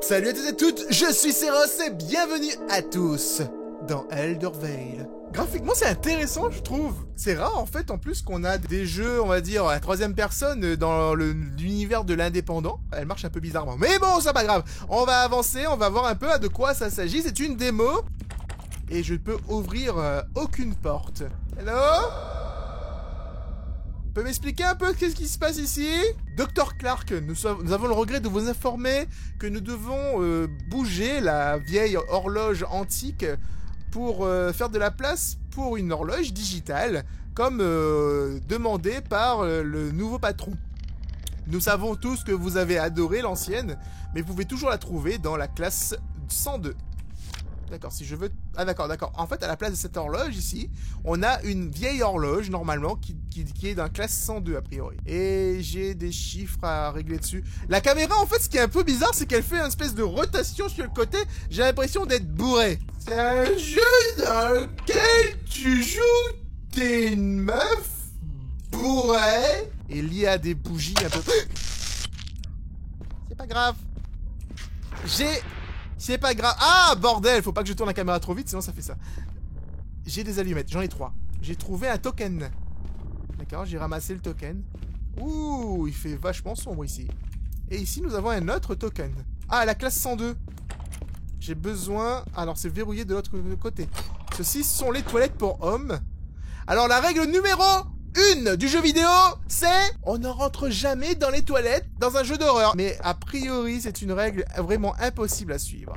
Salut à tous et toutes, je suis Seros et bienvenue à tous dans Elder Vale. Graphiquement c'est intéressant je trouve. C'est rare en fait en plus qu'on a des jeux on va dire à la troisième personne dans l'univers de l'indépendant. Elle marche un peu bizarrement mais bon c'est pas grave. On va avancer, on va voir un peu de quoi ça s'agit. C'est une démo et je ne peux ouvrir aucune porte. Hello? Vous pouvez m'expliquer un peu qu'est-ce qui se passe ici? Dr Clark, nous avons le regret de vous informer que nous devons bouger la vieille horloge antique pour faire de la place pour une horloge digitale, comme demandé par le nouveau patron. Nous savons tous que vous avez adoré l'ancienne, mais vous pouvez toujours la trouver dans la classe 102. D'accord, si je veux... Ah d'accord. En fait, à la place de cette horloge ici, on a une vieille horloge, normalement, qui est d'un classe 102, a priori. Et j'ai des chiffres à régler dessus. La caméra, en fait, ce qui est un peu bizarre, c'est qu'elle fait une espèce de rotation sur le côté. J'ai l'impression d'être bourré. C'est un jeu dans lequel tu joues, t'es une meuf bourrée. Et il y a des bougies un peu... C'est pas grave. C'est pas grave. Ah, bordel, faut pas que je tourne la caméra trop vite, sinon ça fait ça. J'ai des allumettes, j'en ai 3. J'ai trouvé un token. D'accord, j'ai ramassé le token. Ouh, il fait vachement sombre ici. Et ici, nous avons un autre token. Ah, la classe 102. J'ai besoin... Alors, c'est verrouillé de l'autre côté. Ceci sont les toilettes pour hommes. Alors, la règle numéro 1 du jeu vidéo, c'est... On ne rentre jamais dans les toilettes dans un jeu d'horreur. Mais a priori, c'est une règle vraiment impossible à suivre.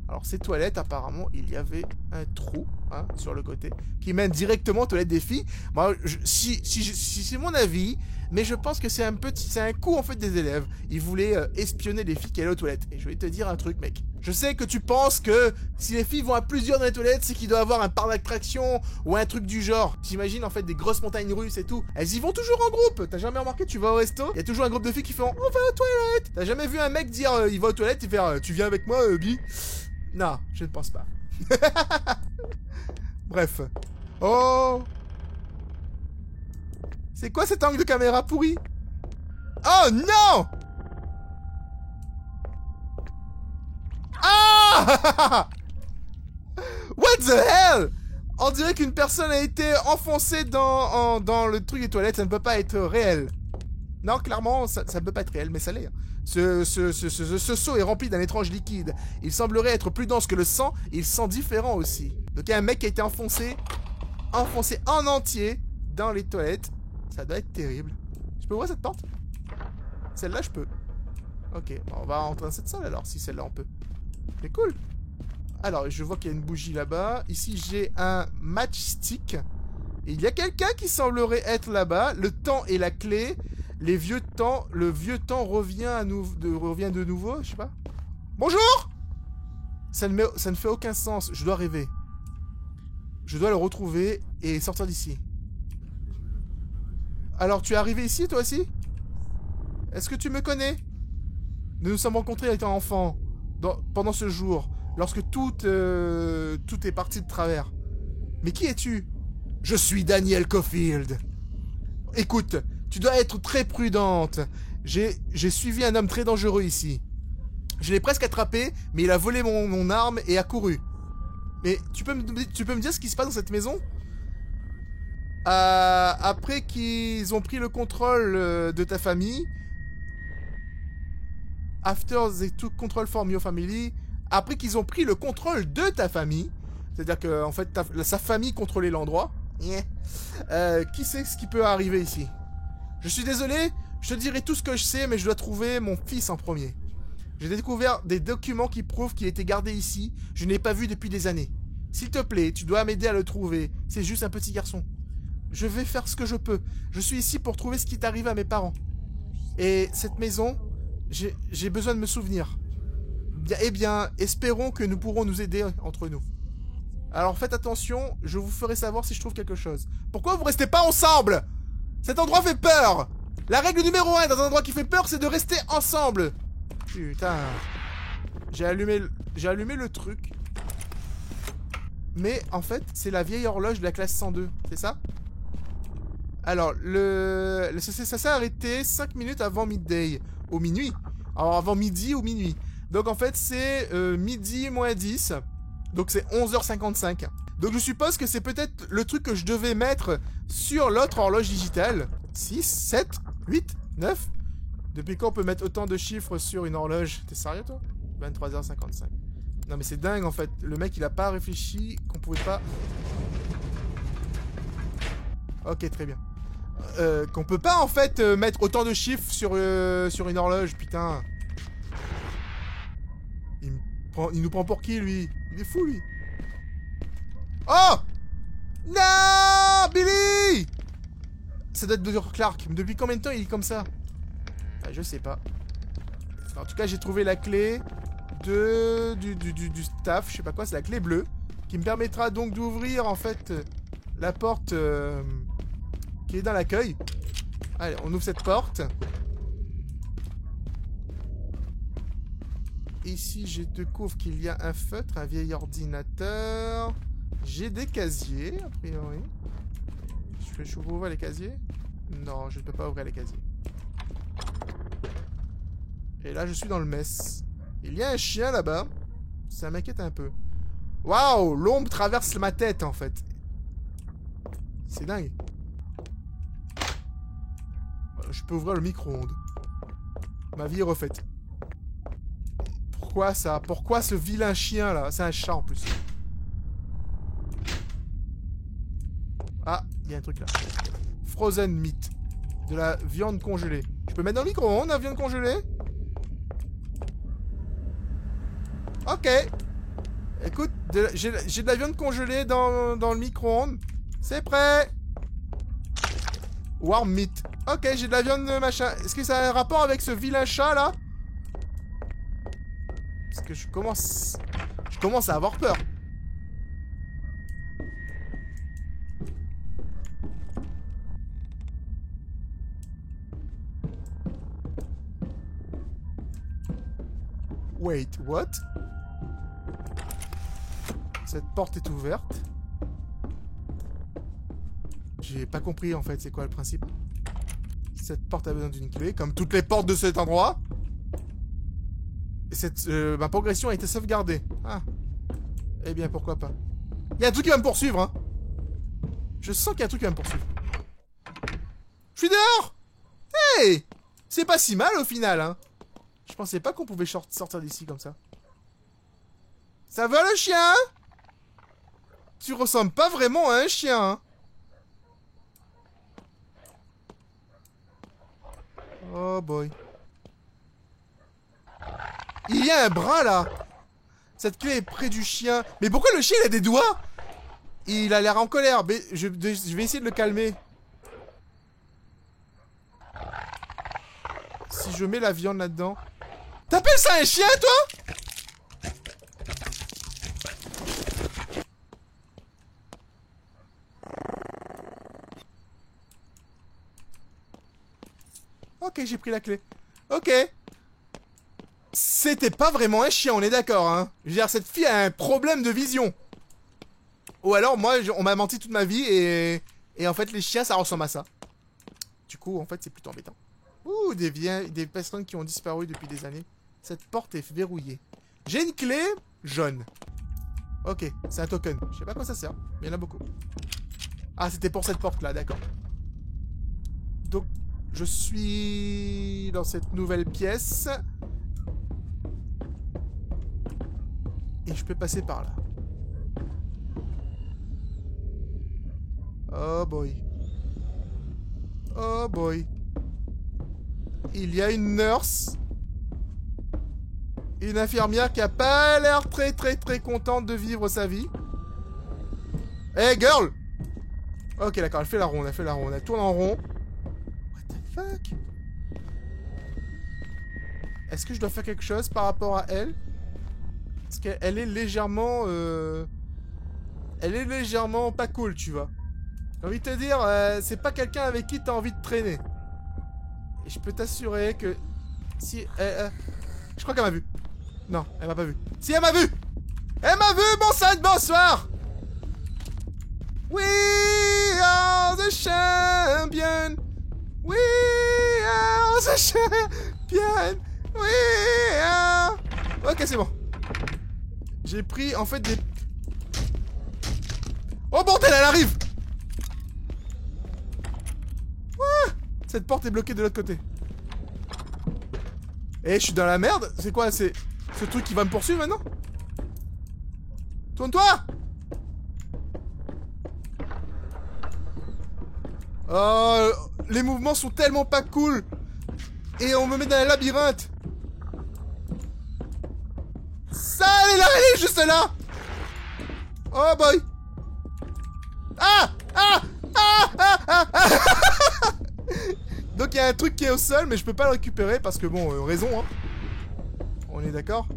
Alors, ces toilettes, apparemment, il y avait un trou hein, sur le côté qui mène directement aux toilettes des filles. Moi, si c'est mon avis, mais je pense que c'est un coup, en fait, des élèves. Ils voulaient espionner les filles qui allaient aux toilettes. Et je vais te dire un truc, mec. Je sais que tu penses que si les filles vont à plusieurs dans les toilettes, c'est qu'il doit avoir un parc d'attraction ou un truc du genre. T'imagines en fait des grosses montagnes russes et tout. Elles y vont toujours en groupe. T'as jamais remarqué, tu vas au resto, il y a toujours un groupe de filles qui font on va aux toilettes. T'as jamais vu un mec dire il va aux toilettes et faire tu viens avec moi, Guy? Non, je ne pense pas. Bref. Oh! C'est quoi cet angle de caméra pourri? Oh non! Ah! What the hell? On dirait qu'une personne a été enfoncée dans le truc des toilettes, ça ne peut pas être réel. Non, clairement, ça ne peut pas être réel, mais ça l'est. Ce seau est rempli d'un étrange liquide. Il semblerait être plus dense que le sang, et il sent différent aussi. Donc il y a un mec qui a été enfoncé en entier dans les toilettes. Ça doit être terrible. Je peux ouvrir cette porte? Celle-là, je peux. Ok, on va rentrer dans cette salle alors, si celle-là on peut. C'est cool. Alors, je vois qu'il y a une bougie là-bas. Ici, j'ai un matchstick. Et il y a quelqu'un qui semblerait être là-bas. Le temps est la clé. Le vieux temps revient de nouveau, je sais pas. Bonjour! Ça ne fait aucun sens. Je dois rêver. Je dois le retrouver et sortir d'ici. Alors, tu es arrivé ici, toi aussi? Est-ce que tu me connais? Nous nous sommes rencontrés étant enfants. Pendant ce jour, lorsque tout est parti de travers. Mais qui es-tu? Je suis Daniel Caulfield. Écoute, tu dois être très prudente. J'ai suivi un homme très dangereux ici. Je l'ai presque attrapé, mais il a volé mon arme et a couru. Mais tu peux me dire ce qui se passe dans cette maison? Après qu'ils ont pris le contrôle de ta famille... After they took control from your family, après qu'ils ont pris le contrôle de ta famille, c'est-à-dire que en fait sa famille contrôlait l'endroit. Qui sait ce qui peut arriver ici? Je suis désolé, je te dirai tout ce que je sais, mais je dois trouver mon fils en premier. J'ai découvert des documents qui prouvent qu'il était gardé ici. Je ne l'ai pas vu depuis des années. S'il te plaît, tu dois m'aider à le trouver. C'est juste un petit garçon. Je vais faire ce que je peux. Je suis ici pour trouver ce qui est arrivé à mes parents. Et cette maison... J'ai besoin de me souvenir. Eh bien, espérons que nous pourrons nous aider entre nous. Alors faites attention, je vous ferai savoir si je trouve quelque chose. Pourquoi vous restez pas ensemble? Cet endroit fait peur. La règle numéro 1 dans un endroit qui fait peur, c'est de rester ensemble. Putain. J'ai allumé le truc. Mais en fait, c'est la vieille horloge de la classe 102, c'est ça? Alors, ça s'est arrêté 5 minutes avant midday. Au minuit. Alors, avant midi ou minuit. Donc en fait, c'est midi moins 10. Donc c'est 11h55. Donc je suppose que c'est peut-être le truc que je devais mettre sur l'autre horloge digitale. 6, 7, 8, 9. Depuis quand on peut mettre autant de chiffres sur une horloge? T'es sérieux toi? 23h55. Non mais c'est dingue en fait. Le mec il a pas réfléchi qu'on pouvait pas... Ok, très bien. Qu'on peut pas en fait mettre autant de chiffres sur une horloge, putain. Il nous prend pour qui lui? Il est fou lui. Oh! Non! Billy! Ça doit être Dr. Clark. Depuis combien de temps il est comme ça? Bah, je sais pas. En tout cas, j'ai trouvé la clé du staff, je sais pas quoi, c'est la clé bleue. Qui me permettra donc d'ouvrir en fait la porte qui est dans l'accueil. Allez, on ouvre cette porte. Ici, je découvre qu'il y a un feutre, un vieil ordinateur. J'ai des casiers, a priori. Je peux ouvrir les casiers? Non, je ne peux pas ouvrir les casiers. Et là, je suis dans le mess. Il y a un chien là-bas. Ça m'inquiète un peu. Waouh! L'ombre traverse ma tête, en fait. C'est dingue. Je peux ouvrir le micro-ondes. Ma vie est refaite. Pourquoi ça? Pourquoi ce vilain chien, là? C'est un chat, en plus. Ah, il y a un truc là. Frozen meat. De la viande congelée. Je peux mettre dans le micro-ondes la viande congelée? Ok. Écoute, j'ai de la viande congelée dans le micro-ondes. C'est prêt. Warm meat. Ok, j'ai de la viande machin. Est-ce que ça a un rapport avec ce vilain chat là? Parce que je commence à avoir peur. Wait, what? Cette porte est ouverte. J'ai pas compris en fait, c'est quoi le principe? Cette porte a besoin d'une clé, comme toutes les portes de cet endroit. Et ma progression a été sauvegardée. Ah. Eh bien, pourquoi pas. Il y a un truc qui va me poursuivre, hein. Je sens qu'il y a un truc qui va me poursuivre. Je suis dehors! Hey! C'est pas si mal au final, hein. Je pensais pas qu'on pouvait sortir d'ici comme ça. Ça va le chien? Tu ressembles pas vraiment à un chien, hein. Oh boy. Il y a un bras là. Cette clé est près du chien. Mais pourquoi le chien il a des doigts? Il a l'air en colère. Mais je vais essayer de le calmer. Si je mets la viande là-dedans. T'appelles ça un chien toi? Ok, j'ai pris la clé. Ok. C'était pas vraiment un chien, on est d'accord, hein. Je veux dire, cette fille a un problème de vision. Ou alors, moi, on m'a menti toute ma vie et en fait, les chiens, ça ressemble à ça. Du coup, en fait, c'est plutôt embêtant. Ouh, des personnes qui ont disparu depuis des années. Cette porte est verrouillée. J'ai une clé jaune. Ok, c'est un token. Je sais pas à quoi ça sert, mais il y en a beaucoup. Ah, c'était pour cette porte-là, d'accord. Donc, je suis dans cette nouvelle pièce. Et je peux passer par là. Oh boy. Oh boy. Il y a une nurse. Une infirmière qui a pas l'air très contente de vivre sa vie. Hey girl! Ok d'accord, elle fait la ronde, elle tourne en rond. What the fuck? Est-ce que je dois faire quelque chose par rapport à elle? Parce qu'elle est légèrement... Elle est légèrement pas cool, tu vois. J'ai envie de te dire, c'est pas quelqu'un avec qui t'as envie de traîner. Et je peux t'assurer que... Si... je crois qu'elle m'a vu. Non, elle m'a pas vu. Si, elle m'a vu! Elle m'a vu, bon sang, bonsoir! We are the champion! We are the champion! We are Ok, c'est bon. J'ai pris en fait des... Oh bordel, elle arrive. Cette porte est bloquée de l'autre côté. Eh, je suis dans la merde. C'est quoi? C'est ce truc qui va me poursuivre maintenant? Tourne-toi! Oh, les mouvements sont tellement pas cool. Et on me met dans un labyrinthe. Ça, elle est là, elle est juste là. Oh boy. Ah! Ah! Ah! Ah! Ah! Ah! Donc il y a un truc qui est au sol, mais je peux pas le récupérer parce que bon, raison, hein. On est d'accord?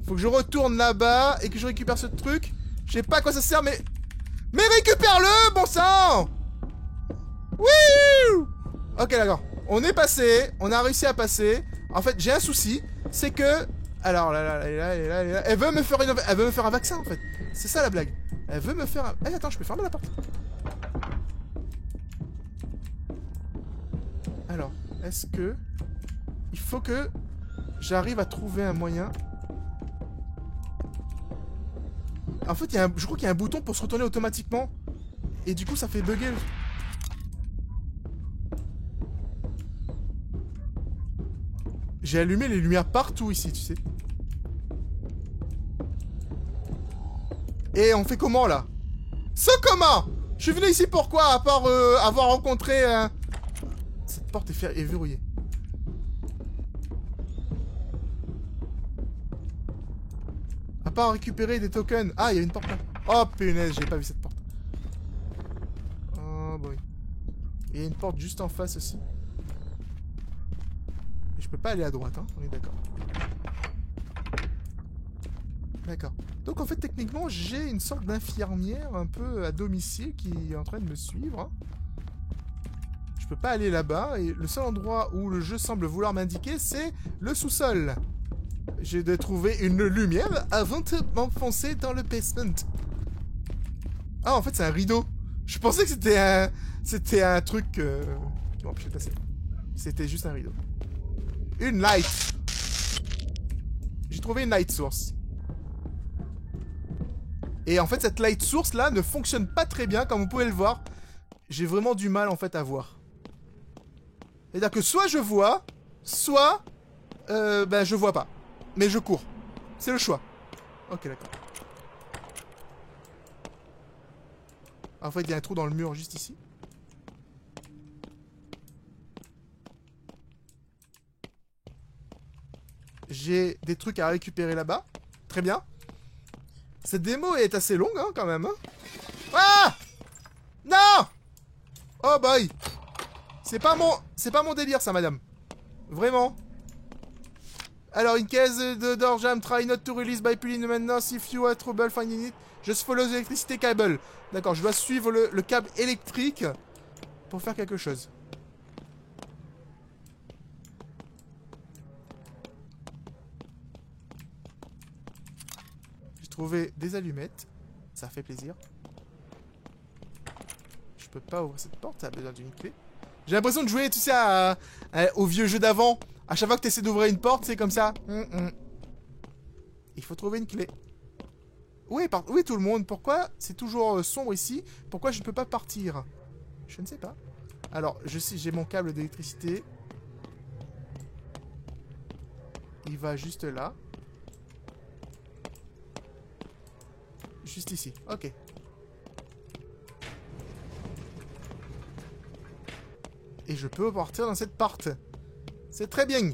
Faut que je retourne là-bas et que je récupère ce truc. Je sais pas à quoi ça sert, mais... Mais récupère-le, bon sang! Wouh! Ok, d'accord. On est passé, on a réussi à passer. En fait, j'ai un souci, c'est que... Alors, là, elle est là, elle est là, elle est là. Elle veut me faire une... Elle veut me faire un vaccin, en fait. C'est ça, la blague. Elle veut me faire un... Eh, attends, je peux fermer la porte. Alors, est-ce que... Il faut que j'arrive à trouver un moyen... En fait, je crois qu'il y a un bouton pour se retourner automatiquement. Et du coup, ça fait bugger. J'ai allumé les lumières partout ici, tu sais. Et on fait comment, là? Ce comment? Je suis venu ici pourquoi? À part avoir rencontré un... Cette porte est verrouillée. À part récupérer des tokens. Ah, il y a une porte là. Oh, punaise, j'ai pas vu cette porte. Oh, boy. Et il y a une porte juste en face aussi. Et je peux pas aller à droite, hein. On est d'accord. D'accord. Donc en fait, techniquement, j'ai une sorte d'infirmière un peu à domicile qui est en train de me suivre. Hein. Je peux pas aller là-bas. Et le seul endroit où le jeu semble vouloir m'indiquer, c'est le sous-sol. J'ai de trouver une lumière avant de m'enfoncer dans le basement. Ah, en fait, c'est un rideau. Je pensais que c'était un... C'était un truc... qui m'empêchait de passer. C'était juste un rideau. Une light. J'ai trouvé une light source. Et en fait, cette light source là ne fonctionne pas très bien, comme vous pouvez le voir. J'ai vraiment du mal en fait à voir. C'est-à-dire que soit je vois, soit ben je vois pas. Mais je cours. C'est le choix. Ok, d'accord. En fait, il y a un trou dans le mur juste ici. J'ai des trucs à récupérer là-bas. Très bien. Cette démo est assez longue, hein, quand même. Hein. Ah! Non! Oh boy! C'est pas mon délire, ça, madame. Vraiment. Alors, in case the door jam, try not to release by pulling the maintenance if you have trouble finding it. Just follow the electricity cable. D'accord, je dois suivre le câble électrique pour faire quelque chose. J'ai trouvé des allumettes. Ça fait plaisir. Je peux pas ouvrir cette porte, ça a besoin d'une clé. J'ai l'impression de jouer, tu sais, au vieux jeu d'avant. À chaque fois que tu essaies d'ouvrir une porte, c'est comme ça. Il faut trouver une clé. Où est tout le monde? Pourquoi c'est toujours sombre ici? Pourquoi je ne peux pas partir? Je ne sais pas. Alors, je sais, j'ai mon câble d'électricité. Il va juste là. Juste ici. Ok. Et je peux partir dans cette porte. C'est très bien.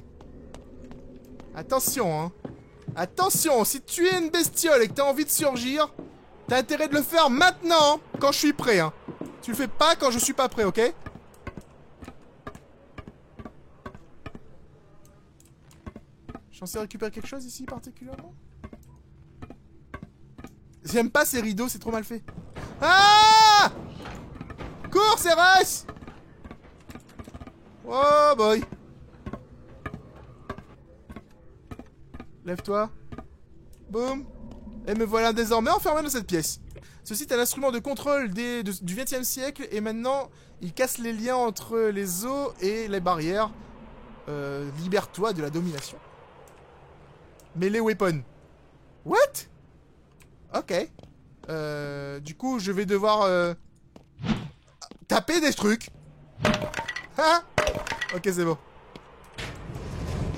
Attention, hein. Attention, si tu es une bestiole et que t'as envie de surgir, t'as intérêt de le faire maintenant, quand je suis prêt, hein. Tu le fais pas quand je suis pas prêt, ok? Je suis censé récupérer quelque chose ici, particulièrement? J'aime pas ces rideaux, c'est trop mal fait. Ah! Cours, Cérès! Oh boy! Lève-toi. Boum. Et me voilà désormais enfermé dans cette pièce. Ceci est un instrument de contrôle du XXe siècle et maintenant il casse les liens entre les eaux et les barrières. Libère-toi de la domination. Melee weapon. What? Ok. Du coup, je vais devoir taper des trucs. Ah! Ok, c'est bon.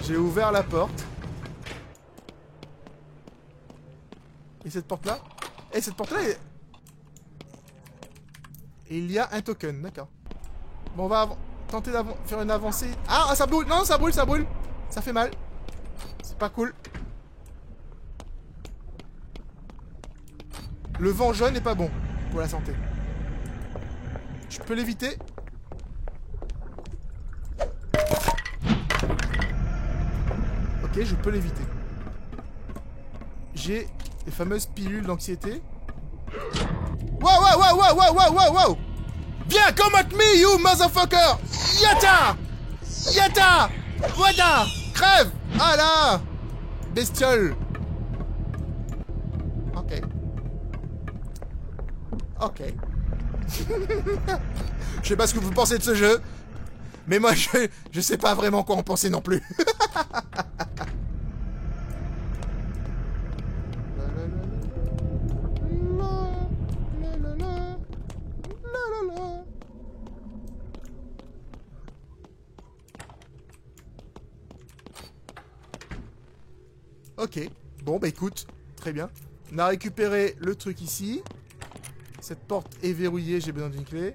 J'ai ouvert la porte. Et cette porte-là? Et cette porte-là est... Et il y a un token, d'accord. Bon, on va tenter de faire une avancée. Ah, ça brûle! Non, ça brûle, ça brûle! Ça fait mal. C'est pas cool. Le vent jaune n'est pas bon pour la santé. Je peux l'éviter. Ok, je peux l'éviter. J'ai les fameuses pilules d'anxiété. Wow, wow, wow, wow, wow, wow, wow, wow! Viens, come at me, you motherfucker! Yata! Yata! Voilà! Crève! Ah là! Bestiole! Ok. Ok. Je sais pas ce que vous pensez de ce jeu, mais moi je sais pas vraiment quoi en penser non plus. Ok, bon bah écoute, très bien. On a récupéré le truc ici. Cette porte est verrouillée, j'ai besoin d'une clé.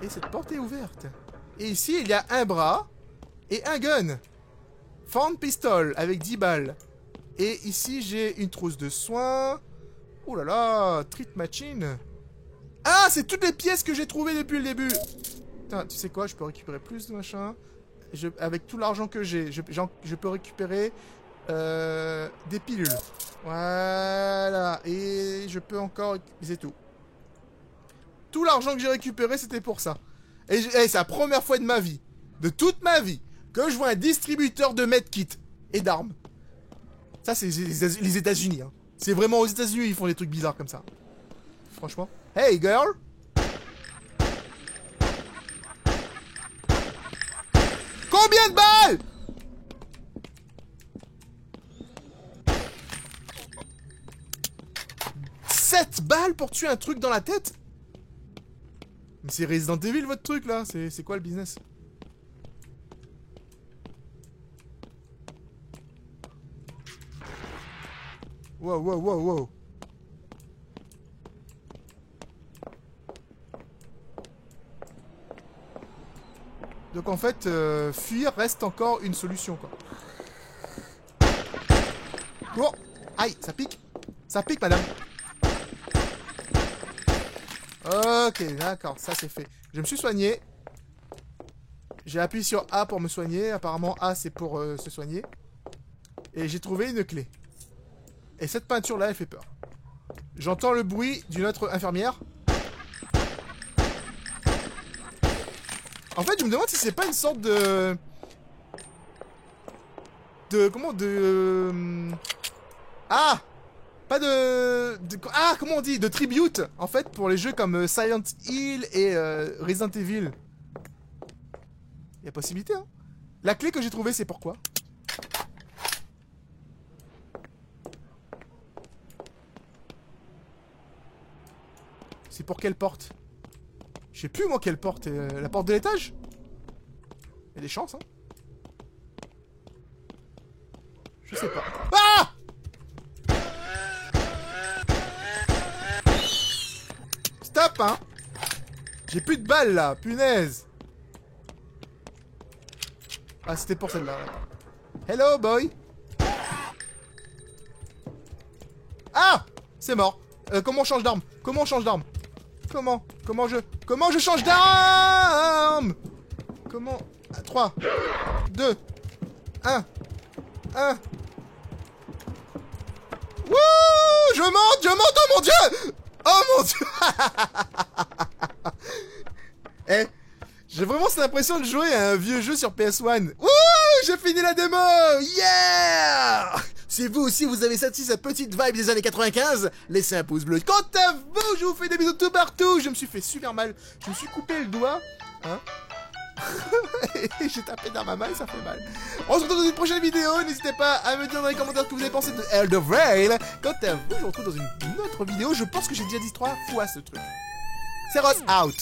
Et cette porte est ouverte. Et ici, il y a un bras et un gun. Found pistol avec 10 balles. Et ici, j'ai une trousse de soins. Oh là là, treat machine. Ah, c'est toutes les pièces que j'ai trouvées depuis le début. Putain, tu sais quoi, je peux récupérer plus de machin. Avec tout l'argent que j'ai, je peux récupérer des pilules. Voilà. Et je peux encore... C'est tout. Tout l'argent que j'ai récupéré, c'était pour ça. Et c'est la première fois de ma vie, de toute ma vie, que je vois un distributeur de medkit et d'armes. Ça, c'est les États-Unis. Hein. C'est vraiment aux États-Unis ils font des trucs bizarres comme ça. Franchement. Hey, girl! Combien de balles? « 7 balles pour tuer un truc dans la tête? Mais c'est Resident Evil votre truc là, c'est quoi le business? Wow, wow, wow, wow. Donc en fait, fuir reste encore une solution quoi. Oh! Aïe, ça pique! Ça pique madame! Ok, d'accord, ça c'est fait. Je me suis soigné. J'ai appuyé sur A pour me soigner. Apparemment, A c'est pour se soigner. Et j'ai trouvé une clé. Et cette peinture-là, elle fait peur. J'entends le bruit d'une autre infirmière. En fait, je me demande si c'est pas une sorte de... Ah! Pas Ah, comment on dit? De tribute, en fait, pour les jeux comme Silent Hill et Resident Evil. Il y a possibilité, hein. La clé que j'ai trouvée, c'est pourquoi? C'est pour quelle porte? Je sais plus, moi, quelle porte. La porte de l'étage? Il y a des chances, hein. Je sais pas. Ah! Stop, hein. J'ai plus de balles, là. Punaise. Ah, c'était pour celle-là. Hello, boy. Ah! C'est mort. Comment on change d'arme? Comment on change d'arme? Comment je change d'arme? Comment? 3, 2, 1. Wouh! Je monte, oh mon dieu! Oh mon dieu! Eh, j'ai vraiment cette impression de jouer à un vieux jeu sur PS1. Wouh! J'ai fini la démo! Yeah! Si vous aussi vous avez senti cette petite vibe des années 95, laissez un pouce bleu. Quant à vous, je vous fais des bisous tout partout. Je me suis fait super mal. Je me suis coupé le doigt. Hein? J'ai tapé dans ma main et ça fait mal. On se retrouve dans une prochaine vidéo. N'hésitez pas à me dire dans les commentaires ce que vous avez pensé de Elder Vale. Quant à vous, je vous retrouve dans une autre vidéo. Je pense que j'ai déjà dit 3 fois ce truc. C'est Ross out.